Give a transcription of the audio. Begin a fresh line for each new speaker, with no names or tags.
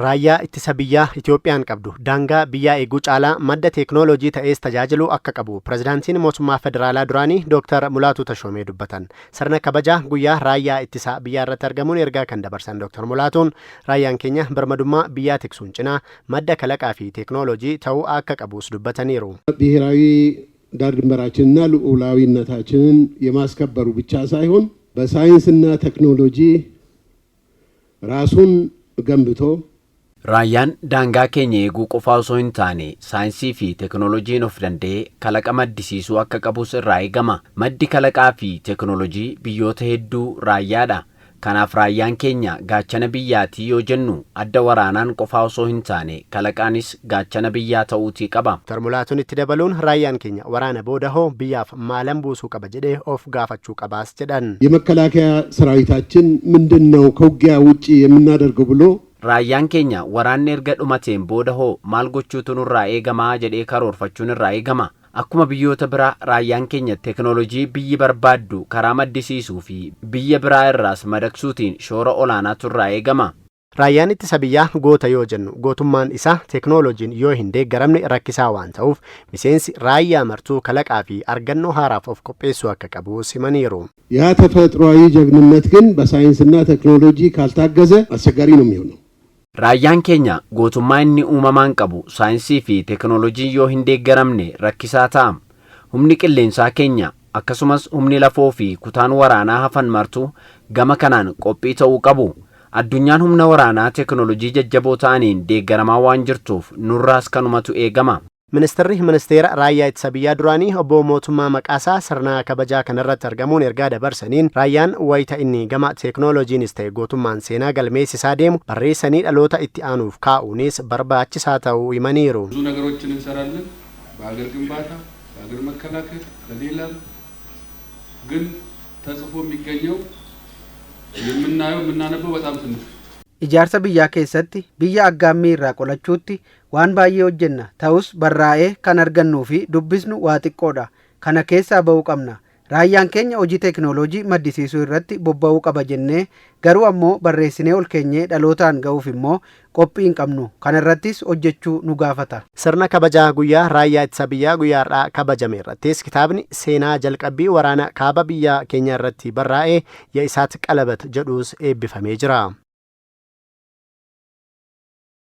Raayyaa ittisa biyyaa Itoophiyaan qabdu daangaa biyyaa eeguu caalaa madda teeknooloojii ta'ees tajaajiluu akka qabu pirezidaantiin mootummaa federaalaa duraanii Dr. Mulaatuu Tashoomee dubbatan. Sirna kabajaa guyyaa raayyaa ittisa biyyaa irratti argamuun ergaa kan dabarsan Dr. Mulaatuun raayyaan keenya birmadummaa biyyaa tiksuun cinaa madda kalaqaa fi teeknooloojii ta'uu akka qabus dubbataniiru.
ብሔራዊ ዳር ድንበራችንና ልዑላዊነታችንን የማስከበሩ ብቻ ሳይሆን በሳይንስና ቴክኖሎጂ ራሱን ገንብቶ
Raayyaan daangaa keenya eeguu qofaa osoo hin taane saayinsii fi teeknooloojiin of danda'ee kalaqa maddisiisuu akka qabus irraa eegama. Maddi kalaqaa fi teeknooloojii biyyoota hedduu raayyaadha. Kanaaf raayyaan keenya gaachana biyyaatii yoo jennu adda waraanaan qofaa osoo hin taane kalaqaanis gaachana biyyaa ta'uutii qaba.
Dr. Mulaatuun itti dabaluun raayyaan keenya waraana booda hoo biyyaaf maalan buusuu qaba jedhee of gaafachuu qabaas jedhan.
የመከላከያ ሰራዊታችን ምንድነው ከውጊያ ውጪ የምናደርገው ብሎ
Raayyaan keenya waraanni erga dhumateen booda hoo maal gochuutu nurraa eegamaa jedhee karoorfachuun irraa eegama. Akkuma biyyoota biraa raayyaan keenya teeknooloojii biyyi barbaaddu karaa maddisiisuu fi biyya biraa irraas madaqsuutiin shoora olaanaatu irraa eegama.
Raayyaan ittisa biyyaa goota yoo jennu gootummaan isaa teeknooloojiin yoo hin deeggaramne rakkisaa waan ta'uuf miseensi raayyaa martuu kalaqaa fi argannoo haaraaf of qopheessuu akka qabu simaniiru.
ያ ተፈጥሯዊ ጀግንነት ግን በሳይንስና ቴክኖሎጂ ካልታገዘ አስቸጋሪ ነው የሚሆነው.
Raayyaan keenya gootummaa inni uumamaan qabu saayinsii fi teeknooloojii yoo hin deeggaramne rakkisaa ta'a. Humni qilleensaa keenya akkasumas humni lafoo fi kutaan waraanaa hafan martuu gama kanaan qophii ta'uu qabu. Addunyaan humna waraanaa teeknooloojii jajjaboo ta'aniin deeggaramaa waan jirtuuf nurraas kanumatu eegama.
Ministeera raayyaa ittisa biyyaa duraanii obbo Mootummaa Maqaasaa sirna kabajaa kanarratti argamuun ergaa dabarsaniin raayyaan wayita inni gama teeknooloojiinis ta'e gootummaan seenaa galmeessisaa deemu barreessanii dhaloota itti aanuuf kaa'uunis barbaachisaa ta'uu himaniiru.
ብዙ ነገሮችን እንሰራለን በአገር ግንባታ በአገር መከላከል ለሌላም ግን ተጽፎ የሚገኘው የምናየው የምናነበው በጣም ትንሽ
Ijaarsa biyyaa keessatti biyya aggaammii irraa qolachuutti waan baay'ee hojjenna ta'us barraa'ee kan argannuu fi dubbisnu waa xiqqoodha. Kana keessaa ba'uu qabna. Raayyaan keenya hojii teeknooloojii maddisiisuu irratti bobba'uu qaba jennee garuu ammoo barreessinee ol keenyee dhalootaan ga'uuf immoo qophii hin qabnu. Kana irrattis hojjechuu nu gaafata.
Sirna kabajaa guyyaa raayyaa ittisa biyyaa guyyaarraa kabajame irrattis kitaabni seenaa jalqabbii waraana kaaba biyya keenya irratti barraa'ee Ya'isaat Qalabat jedhuus eebbifamee jira.